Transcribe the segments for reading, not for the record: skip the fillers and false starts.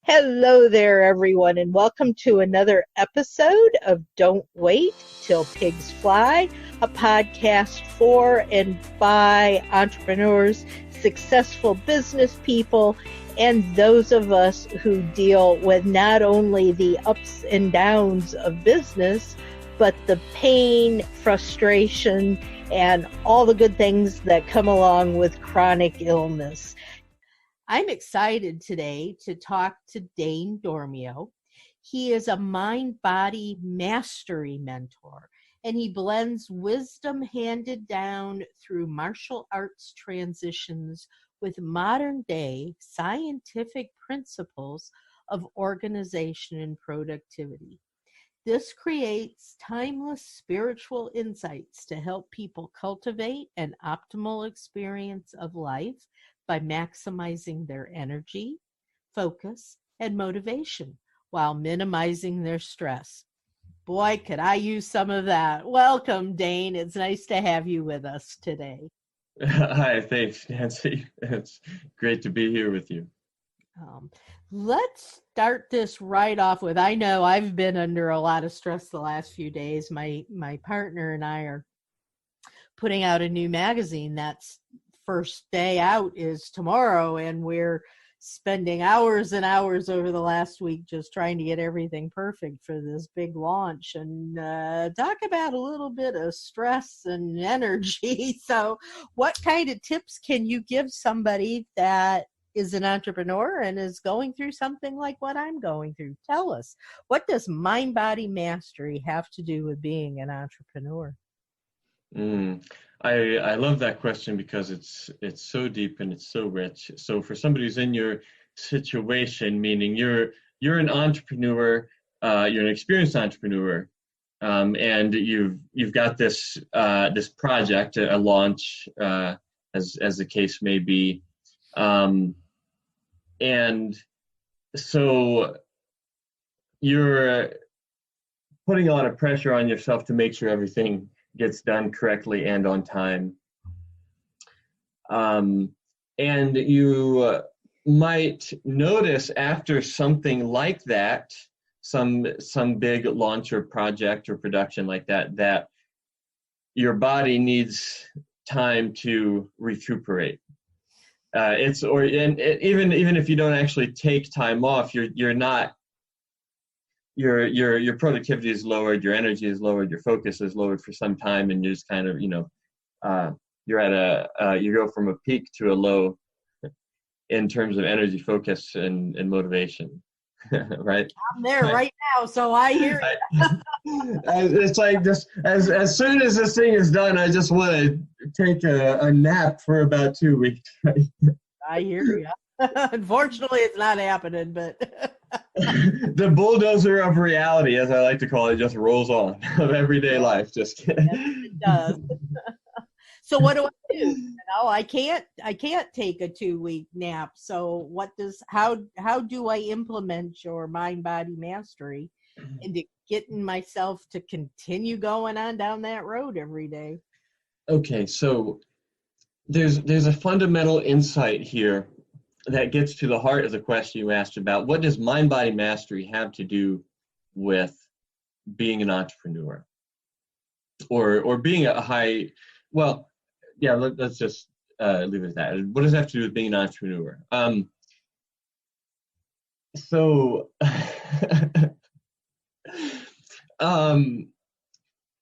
Hello there, everyone, and welcome to another episode of Don't Wait Till Pigs Fly, a podcast for and by entrepreneurs, successful business people, and those of us who deal with not only the ups and downs of business, but the pain, frustration, and all the good things that come along with chronic illness. I'm excited today to talk to Dane Dormio. He is a mind-body mastery mentor, and he blends wisdom handed down through martial arts transitions with modern-day scientific principles of organization and productivity. This creates timeless spiritual insights to help people cultivate an optimal experience of life by maximizing their energy, focus, and motivation while minimizing their stress. Boy, could I use some of that. Welcome, Dane. It's nice to have you with us today. Hi, thanks, Nancy. It's great to be here with you. Let's start this right off with, I know I've been under a lot of stress the last few days. My partner and I are putting out a new magazine. That's first day out is tomorrow, and we're spending hours and hours over the last week just trying to get everything perfect for this big launch, and talk about a little bit of stress and energy. So what kind of tips can you give somebody that is an entrepreneur and is going through something like what I'm going through? Tell us, what does mind-body mastery have to do with being an entrepreneur? I love that question because it's so deep and it's so rich. So for somebody who's in your situation, meaning you're an entrepreneur, you're an experienced entrepreneur, and you've got this project, a launch, as the case may be, and so you're putting a lot of pressure on yourself to make sure everything gets done correctly and on time. And you might notice after something like that, some big launch or project or production like that, that your body needs time to recuperate. Even if you don't actually take time off, your productivity is lowered, your energy is lowered, your focus is lowered for some time, and you're just kind of, you're at you go from a peak to a low in terms of energy, focus, and motivation, right? I'm there right now, so I hear you. It's like just as soon as this thing is done, I just want to take a nap for about 2 weeks. Right? I hear you. Unfortunately, it's not happening, but the bulldozer of reality, as I like to call it, just rolls on of everyday life. Just kidding. Yes, it does. So what do I do? I can't take a 2-week nap. So how do I implement your mind-body mastery into getting myself to continue going on down that road every day? Okay, so there's a fundamental insight here that gets to the heart of the question you asked about what does mind-body mastery have to do with being an entrepreneur or being a high, well, yeah, let's just leave it at that. What does that have to do with being an entrepreneur?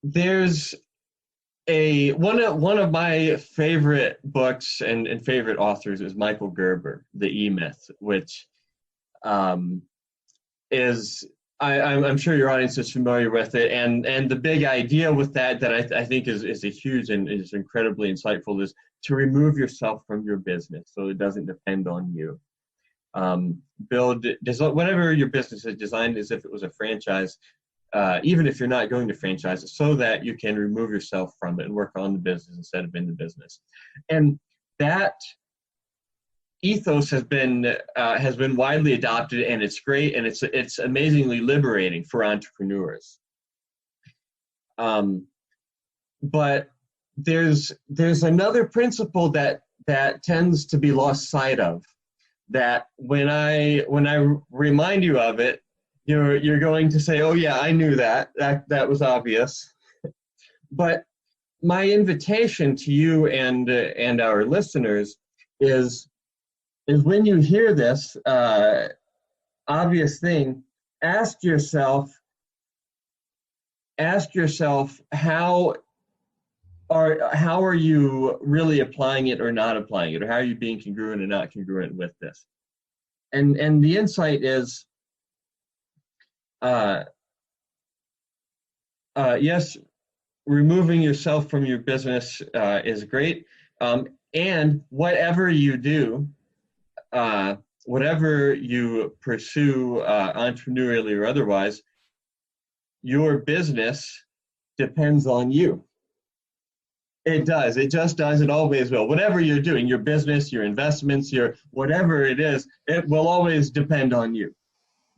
There's one of my favorite books and favorite authors is Michael Gerber, The E-Myth, which is I'm sure your audience is familiar with it, and the big idea with that I think is a huge and is incredibly insightful is to remove yourself from your business so it doesn't depend on you. Whatever your business is designed as if it was a franchise. Even if you're not going to franchise it, so that you can remove yourself from it and work on the business instead of in the business. And that ethos has been widely adopted, and it's great, and it's amazingly liberating for entrepreneurs. But there's another principle that tends to be lost sight of, that when I remind you of it, you're going to say, "Oh yeah, I knew that. That was obvious." But my invitation to you and our listeners is when you hear this obvious thing, ask yourself how are you really applying it or not applying it, or how are you being congruent or not congruent with this? And the insight is, yes, removing yourself from your business is great, and whatever you do, whatever you pursue, entrepreneurially or otherwise, your business depends on you. It does. It just does. It always will. Whatever you're doing, your business, your investments, your whatever it is, it will always depend on you.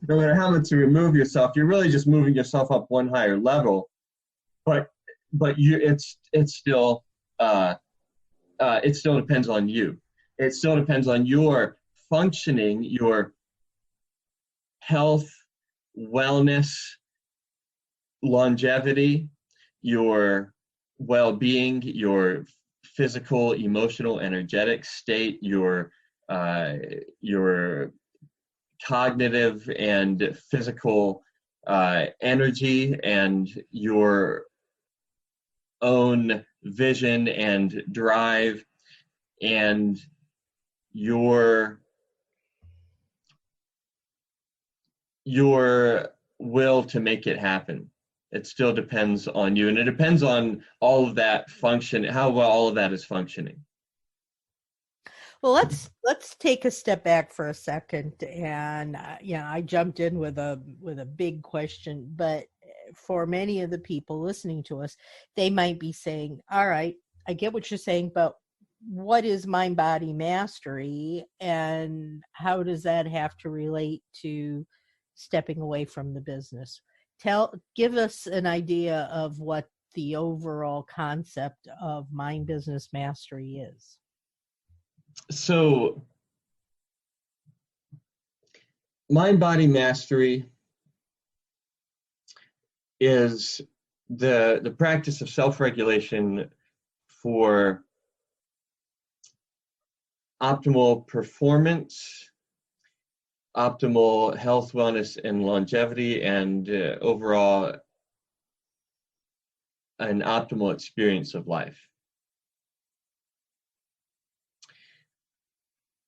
No matter how much you remove yourself, you're really just moving yourself up one higher level. But it still depends on you. It still depends on your functioning, your health, wellness, longevity, your well-being, your physical, emotional, energetic state, your cognitive and physical energy, and your own vision and drive, and your will to make it happen. It still depends on you, and it depends on all of that function, how well all of that is functioning. Well, let's take a step back for a second, and I jumped in with a big question, but for many of the people listening to us, they might be saying, "All right, I get what you're saying, but what is mind-body mastery, and how does that have to relate to stepping away from the business?" Give us an idea of what the overall concept of mind business mastery is. So, mind-body mastery is the practice of self-regulation for optimal performance, optimal health, wellness, and longevity, and overall an optimal experience of life.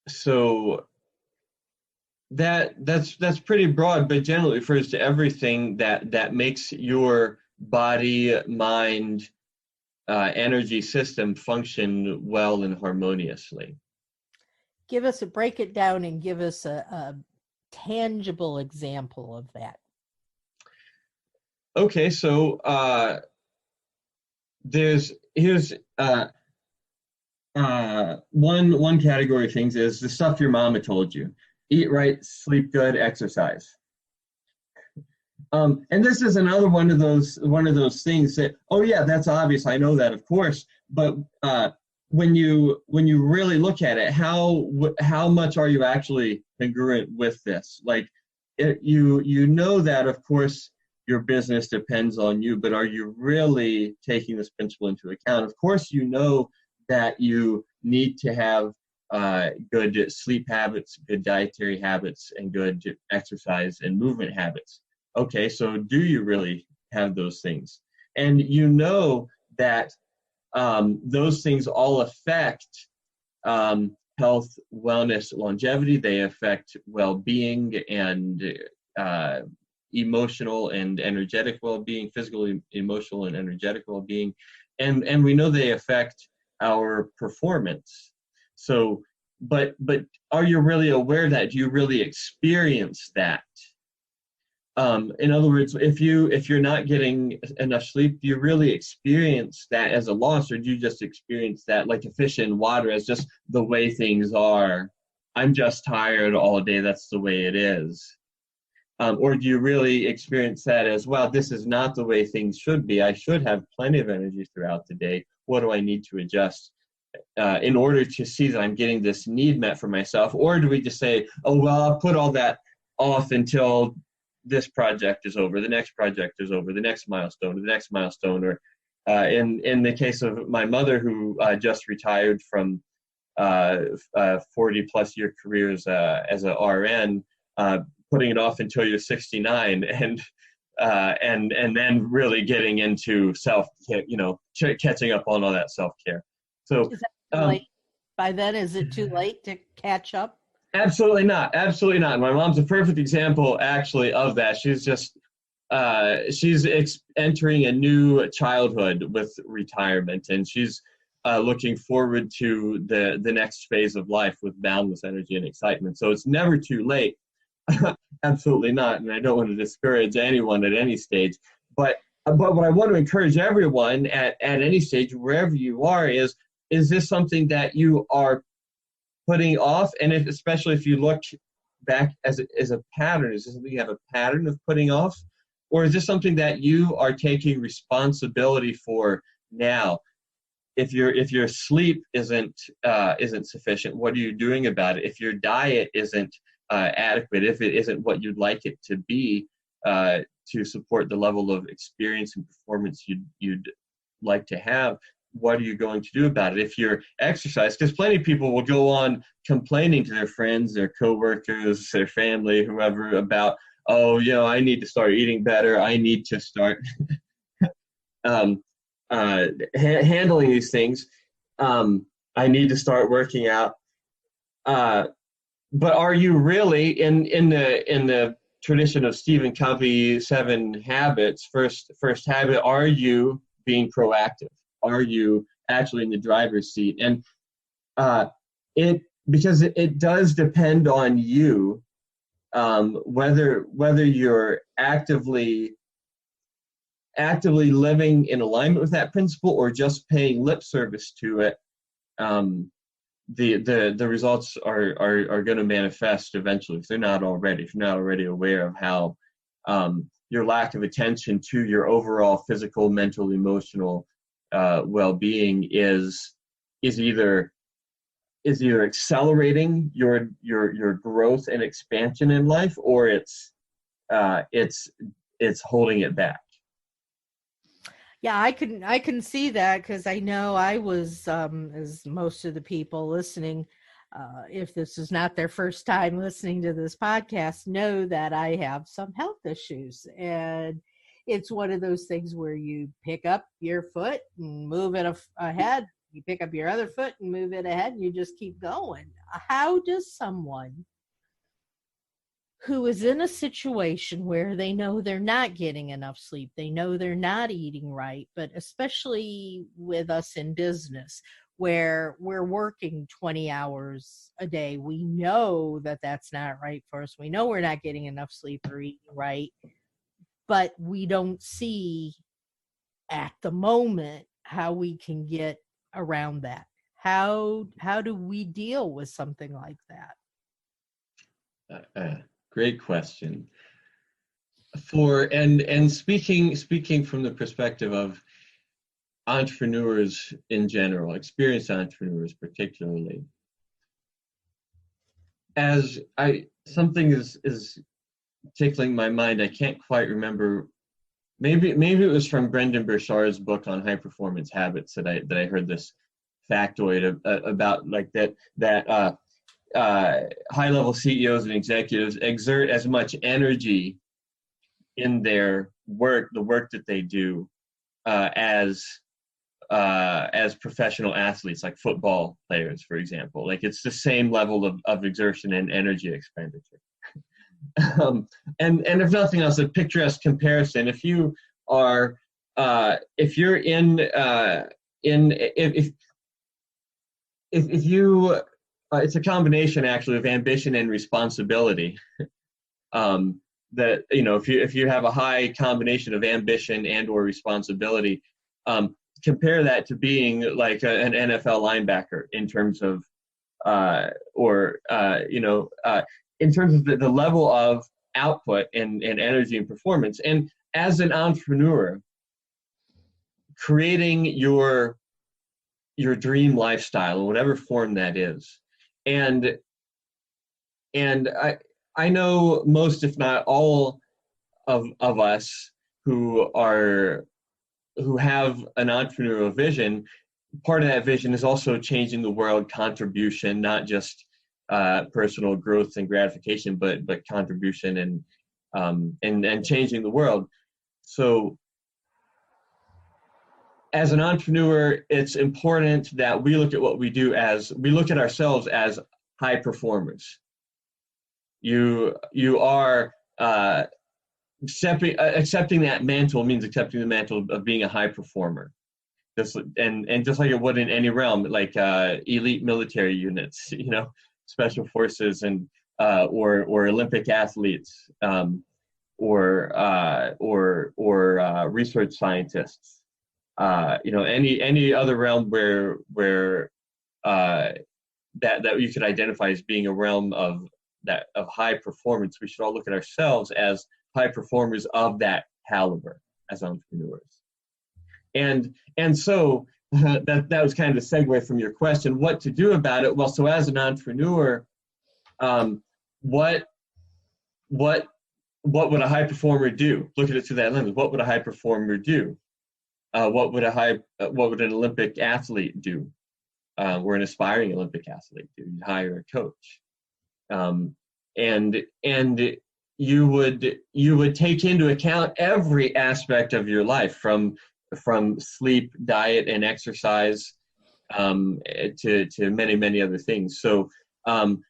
So that's pretty broad, but generally refers to everything that makes your body, mind, energy system function well and harmoniously. Break it down and give us a tangible example of that. Okay, so here's one category of things is the stuff your mama told you: eat right, sleep good, exercise. And this is another one of those things that, oh yeah, that's obvious, I know that, of course, but when you really look at it, how much are you actually congruent with this? Like, you know that, of course, your business depends on you, but are you really taking this principle into account? Of course, you know that you need to have good sleep habits, good dietary habits, and good exercise and movement habits. Okay, so do you really have those things? And you know that those things all affect health, wellness, longevity. They affect well-being and emotional and energetic well-being, physical, emotional, and energetic well-being. And we know they affect our performance. So, but are you really aware that? Do you really experience that? In other words, if you're not getting enough sleep, do you really experience that as a loss, or do you just experience that like a fish in water as just the way things are? I'm just tired all day. That's the way it is. Or do you really experience that as, well, this is not the way things should be. I should have plenty of energy throughout the day. What do I need to adjust in order to see that I'm getting this need met for myself? Or do we just say, oh, well, I'll put all that off until this project is over, the next project is over, the next milestone, or the next milestone? Or in the case of my mother, who just retired from 40 plus year careers as a RN, putting it off until you're 69, and then really getting into catching up on all that self-care. So is that too late? By then, is it too late to catch up? Absolutely not. Absolutely not. My mom's a perfect example, actually, of that. She's just entering a new childhood with retirement, and she's looking forward to the next phase of life with boundless energy and excitement. So it's never too late. Absolutely not. And I don't want to discourage anyone at any stage. But what I want to encourage everyone at any stage, wherever you are, is this something that you are putting off? And especially if you look back as a pattern, is this something you have a pattern of putting off? Or is this something that you are taking responsibility for now? If your sleep isn't sufficient, what are you doing about it? If your diet isn't adequate, if it isn't what you'd like it to be to support the level of experience and performance you'd like to have, what are you going to do about it? If you're exercise, because plenty of people will go on complaining to their friends, their coworkers, their family, whoever, about, oh, I need to start eating better. I need to start handling these things. I need to start working out. But are you really in the tradition of Stephen Covey, 7 Habits, first habit, are you being proactive? Are you actually in the driver's seat? And because it does depend on you, whether you're actively living in alignment with that principle or just paying lip service to it. The results are going to manifest eventually, if you're not already aware of how your lack of attention to your overall physical, mental, emotional well-being is either accelerating your growth and expansion in life, or it's holding it back. Yeah, I can see that, because I know I was, as most of the people listening, if this is not their first time listening to this podcast, know that I have some health issues. And it's one of those things where you pick up your foot and move it ahead. You pick up your other foot and move it ahead, and you just keep going. How does someone who is in a situation where they know they're not getting enough sleep, they know they're not eating right, but especially with us in business, where we're working 20 hours a day, we know that that's not right for us. We know we're not getting enough sleep or eating right, but we don't see at the moment how we can get around that. How do we deal with something like that? Great question. And speaking from the perspective of entrepreneurs in general, experienced entrepreneurs particularly, something is tickling my mind. I can't quite remember. Maybe it was from Brendan Burchard's book on high performance habits that I heard this factoid about, like that high-level CEOs and executives exert as much energy in their work, the work that they do, as professional athletes, like football players, for example. Like, it's the same level of exertion and energy expenditure. And if nothing else, a picturesque comparison. If you are, if you're if you it's a combination, actually, of ambition and responsibility. That, if you have a high combination of ambition and or responsibility, compare that to being like an NFL linebacker in terms of, in terms of the level of output and energy and performance. And as an entrepreneur, creating your your dream lifestyle, in whatever form that is. And I know most, if not all, of us who have an entrepreneurial vision. Part of that vision is also changing the world, contribution, not just personal growth and gratification, but contribution and changing the world. So as an entrepreneur, it's important that we look at what we do we look at ourselves as high performers. You are accepting that mantle means accepting the mantle of being a high performer. And just like it would in any realm, like elite military units, special forces, and or Olympic athletes, or research scientists. Any other realm where that you could identify as being a realm of high performance. We should all look at ourselves as high performers of that caliber as entrepreneurs. And so that was kind of a segue from your question, what to do about it. Well, so as an entrepreneur, what would a high performer do? Look at it through that lens. What would a high performer do? What would an Olympic athlete do? Or an aspiring Olympic athlete do? You'd hire a coach, and you would take into account every aspect of your life, from sleep, diet, and exercise, to many other things. So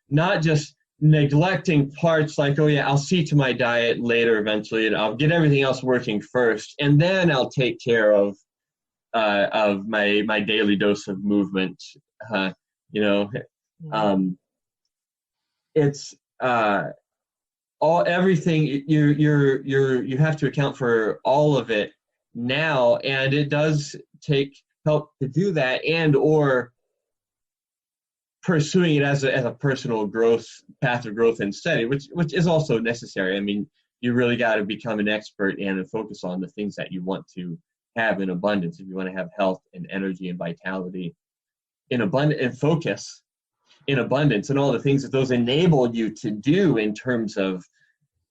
not just neglecting parts like, oh yeah, I'll see to my diet later eventually, and I'll get everything else working first, and then I'll take care of my daily dose of movement. It's everything. You have to account for all of it now, and it does take help to do that, and or pursuing it as a personal growth path of growth and study, which is also necessary. I mean, you really got to become an expert and focus on the things that you want to have in abundance. If you want to have health and energy and vitality in abundance, and focus in abundance, and all the things that those enable you to do in terms of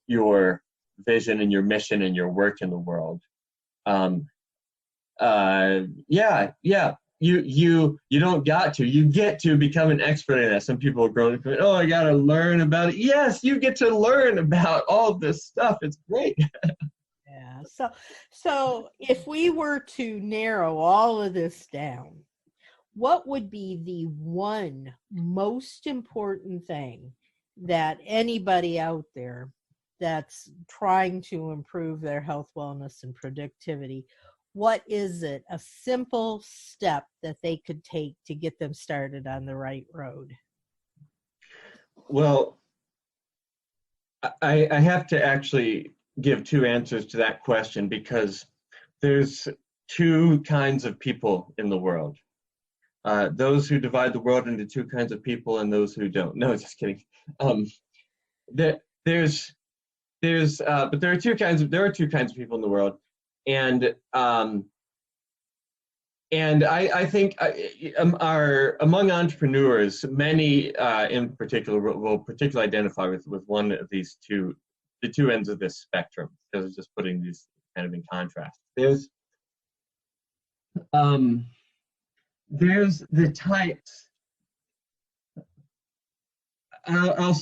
your vision and your mission and your work in the world. You don't got to. You get to become an expert in that. Some people are growing up going, oh, I got to learn about it. Yes, you get to learn about all this stuff. It's great. Yeah. So if we were to narrow all of this down, what would be the one most important thing that anybody out there that's trying to improve their health, wellness, and productivity, what is it, a simple step that they could take to get them started on the right road? Well, I have to actually give two answers to that question, because there's two kinds of people in the world. Those who divide the world into two kinds of people and those who don't. No, just kidding. But there are two kinds of people in the world, and I think among entrepreneurs, many in particular will particularly identify with one of these two, the two ends of this spectrum, because it's just putting these kind of in contrast. There's the types. I'll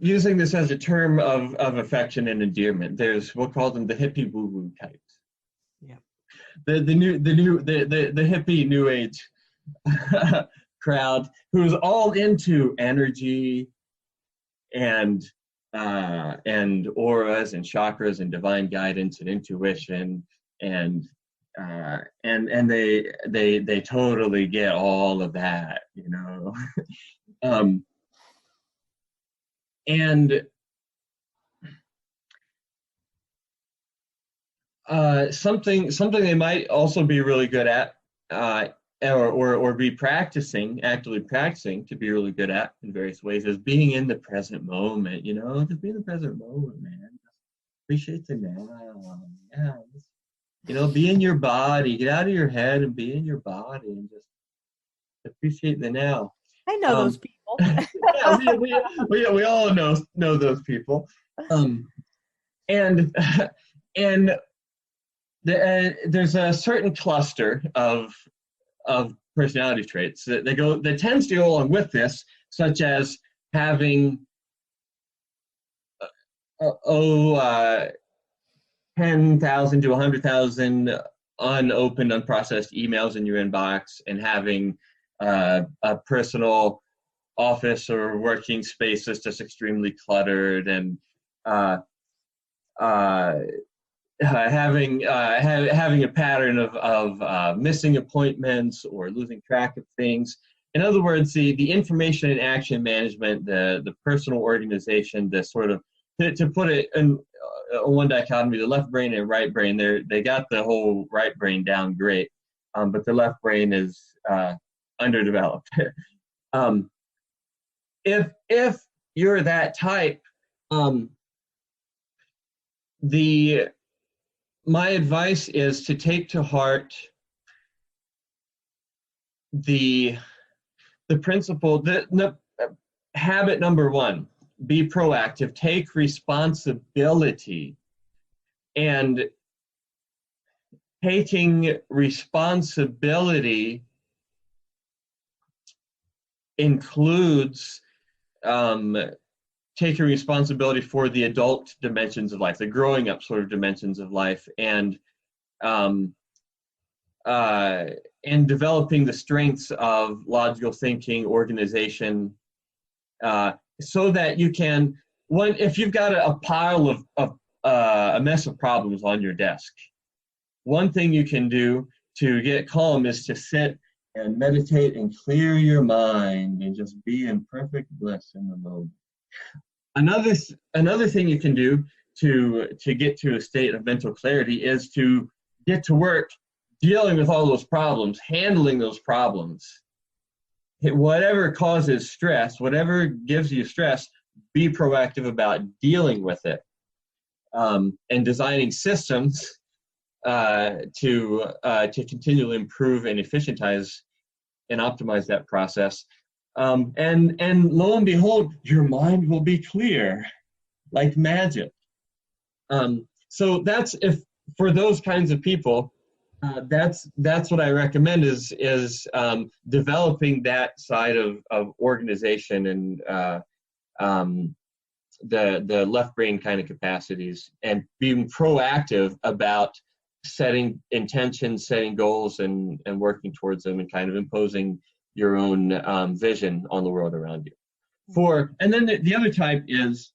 using this as a term of affection and endearment. We'll call them the hippie woo-woo types. Yeah. The hippie new age crowd who's all into energy and auras and chakras and divine guidance and intuition, and they totally get all of that, and something they might also be really good at, or be actively practicing to be really good at in various ways, is being in the present moment. Just be in the present moment, man. Just appreciate the now. Yeah, be in your body. Get out of your head and be in your body, and just appreciate the now. I know those people. Yeah, we all know those people. And and there's a certain cluster of personality traits that tends to go along with this, such as having 10,000 to 100,000 unopened, unprocessed emails in your inbox, and having a personal office or working space that's just extremely cluttered, and having a pattern of missing appointments or losing track of things. In other words, the information and action management, the personal organization, the sort of, to put it in one dichotomy, the left brain and right brain, they got the whole right brain down great, but the left brain is underdeveloped. If you're that type, my advice is to take to heart the principle, habit number one: be proactive, take responsibility. And taking responsibility includes taking responsibility for the adult dimensions of life, the growing up sort of dimensions of life, and developing the strengths of logical thinking, organization, so that you can, if you've got a pile of a mess of problems on your desk, one thing you can do to get calm is to sit and meditate and clear your mind and just be in perfect bliss in the moment. Another thing you can do to get to a state of mental clarity is to get to work dealing with all those problems, handling those problems. Whatever causes stress, whatever gives you stress, be proactive about dealing with it, and designing systems to continually improve and efficientize and optimize that process. And lo and behold, your mind will be clear like magic. So that's, if for those kinds of people, that's what I recommend is developing that side of organization and the left brain kind of capacities, and being proactive about setting intentions, setting goals, and working towards them, and kind of imposing your own vision on the world around you. And then the other type is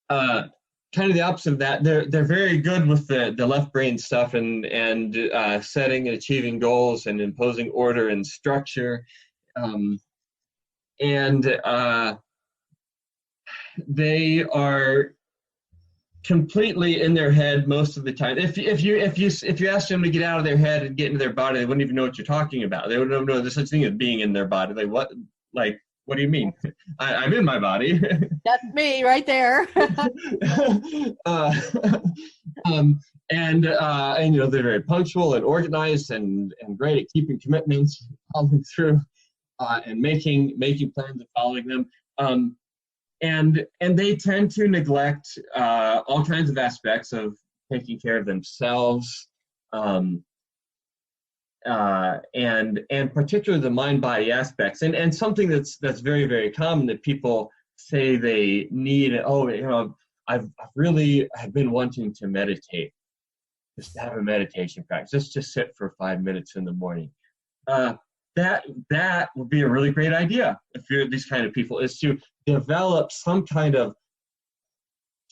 kind of the opposite of that. They're very good with the left brain stuff, and setting and achieving goals and imposing order and structure, and they are completely in their head most of the time. If you ask them to get out of their head and get into their body, they wouldn't even know what you're talking about. They wouldn't know there's such thing as being in their body. What do you mean? I'm in my body. That's me right there. And they're very punctual and organized and great at keeping commitments, following through, and making plans and following them. And they tend to neglect all kinds of aspects of taking care of themselves, and particularly the mind-body aspects. And something that's very, very common that people say they need. I've been wanting to meditate, just have a meditation practice, just sit for 5 minutes in the morning. That would be a really great idea if you're these kind of people, is to develop some kind of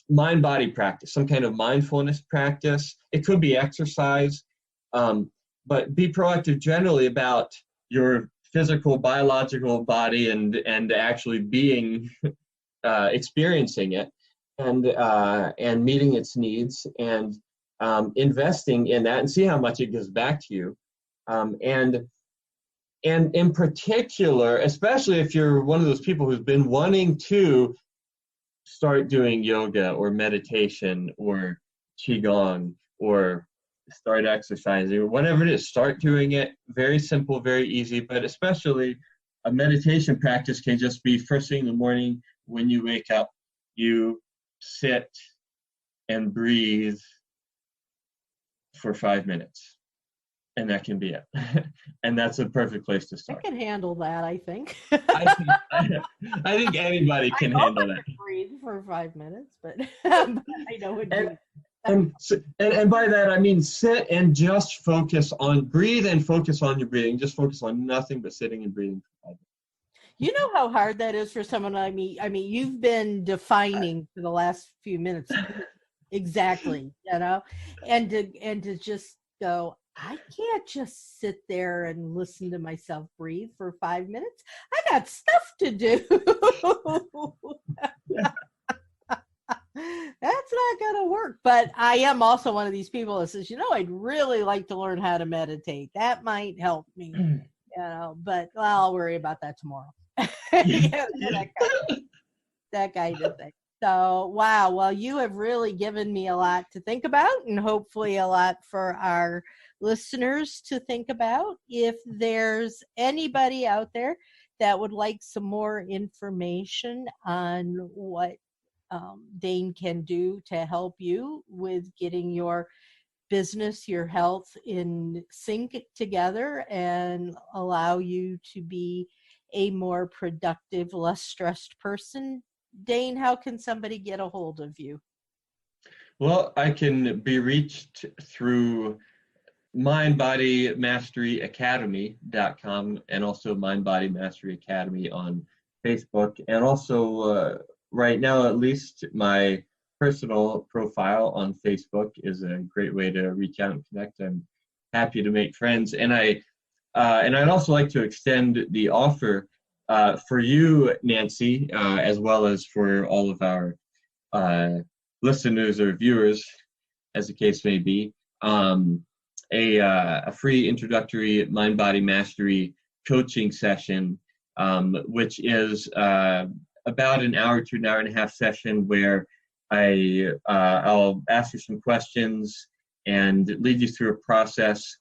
mind-body practice, some kind of mindfulness practice. It could be exercise, but be proactive generally about your physical, biological body and actually being, experiencing it, and meeting its needs, and investing in that, and see how much it gives back to you. And in particular, especially if you're one of those people who's been wanting to start doing yoga or meditation or qigong or start exercising, or whatever it is, start doing it. Very simple, very easy, but especially a meditation practice can just be first thing in the morning when you wake up, you sit and breathe for 5 minutes. And that can be it. And that's a perfect place to I start. can handle that, I think. I think anybody can handle that. Breathe for 5 minutes, but I know it. And by that, I mean sit and just focus on, breathe and focus on your breathing. Just focus on nothing but sitting and breathing for 5 minutes. You know how hard that is for someone like me? I mean, you've been defining for the last few minutes exactly, and to just go, I can't just sit there and listen to myself breathe for 5 minutes. I got stuff to do. That's not going to work. But I am also one of these people that says, I'd really like to learn how to meditate. That might help me, but I'll worry about that tomorrow. That kind of thing. So, wow. Well, you have really given me a lot to think about, and hopefully a lot for our listeners to think about. If there's anybody out there that would like some more information on what Dane can do to help you with getting your business, your health in sync together and allow you to be a more productive, less stressed person, Dane, how can somebody get a hold of you? Well, I can be reached through mindbodymasteryacademy.com and also Mindbody Mastery Academy on Facebook. And also right now, at least, my personal profile on Facebook is a great way to reach out and connect. I'm happy to make friends. And I'd also like to extend the offer for you, Nancy, as well as for all of our listeners or viewers, as the case may be, a free introductory mind-body mastery coaching session, which is about an hour to an hour and a half session where I'll ask you some questions and lead you through a process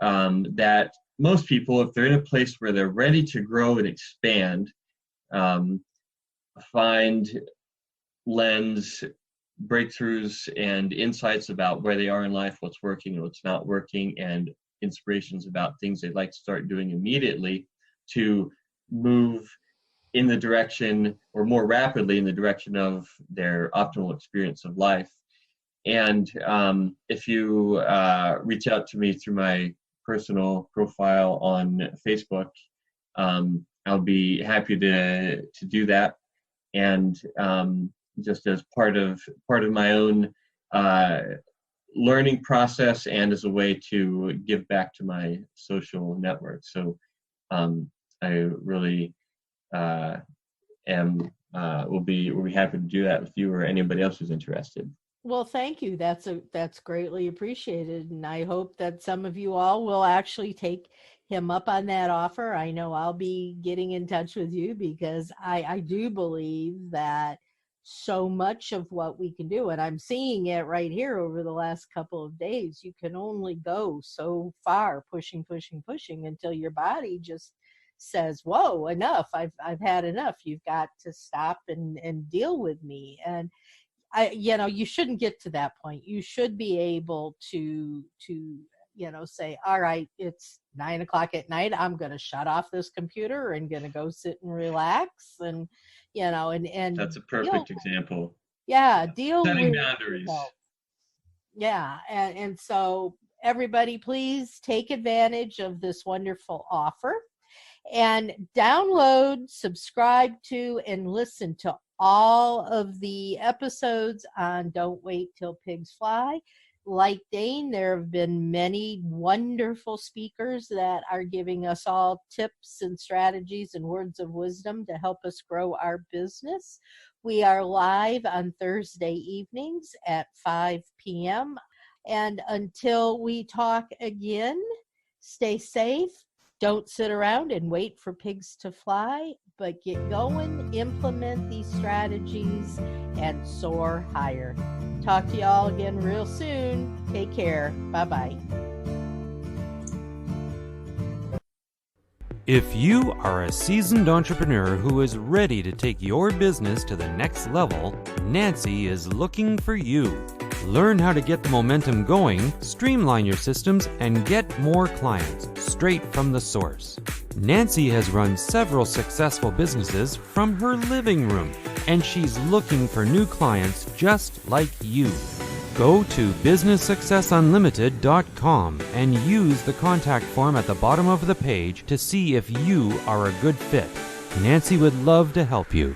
that most people, if they're in a place where they're ready to grow and expand, find lens breakthroughs and insights about where they are in life, what's working and what's not working, and inspirations about things they'd like to start doing immediately to move in the direction, or more rapidly in the direction, of their optimal experience of life. And if you reach out to me through my personal profile on Facebook, I'll be happy to do that. And just as part of my own learning process, and as a way to give back to my social network. So I really will be happy to do that with you or anybody else who's interested. Well, thank you. That's greatly appreciated, and I hope that some of you all will actually take him up on that offer. I know I'll be getting in touch with you because I do believe that so much of what we can do, and I'm seeing it right here over the last couple of days, you can only go so far, pushing until your body just says, whoa, enough. I've had enough. You've got to stop and deal with me. And you shouldn't get to that point. You should be able to say, all right, it's 9:00 at night. I'm going to shut off this computer and going to go sit and relax. And, and that's a perfect example. Yeah. Deal setting with boundaries. Yourself. Yeah. And so everybody, please take advantage of this wonderful offer and download, subscribe to, and listen to all of the episodes on Don't Wait Till Pigs Fly. Like Dane, there have been many wonderful speakers that are giving us all tips and strategies and words of wisdom to help us grow our business. We are live on Thursday evenings at 5 p.m. And until we talk again, stay safe. Don't sit around and wait for pigs to fly, but get going, implement these strategies, and soar higher. talk to y'all again real soon. Take care. Bye-bye. If you are a seasoned entrepreneur who is ready to take your business to the next level, Nancy is looking for you. Learn how to get the momentum going, streamline your systems, and get more clients straight from the source. Nancy has run several successful businesses from her living room, and she's looking for new clients just like you. Go to businesssuccessunlimited.com and use the contact form at the bottom of the page to see if you are a good fit. Nancy would love to help you.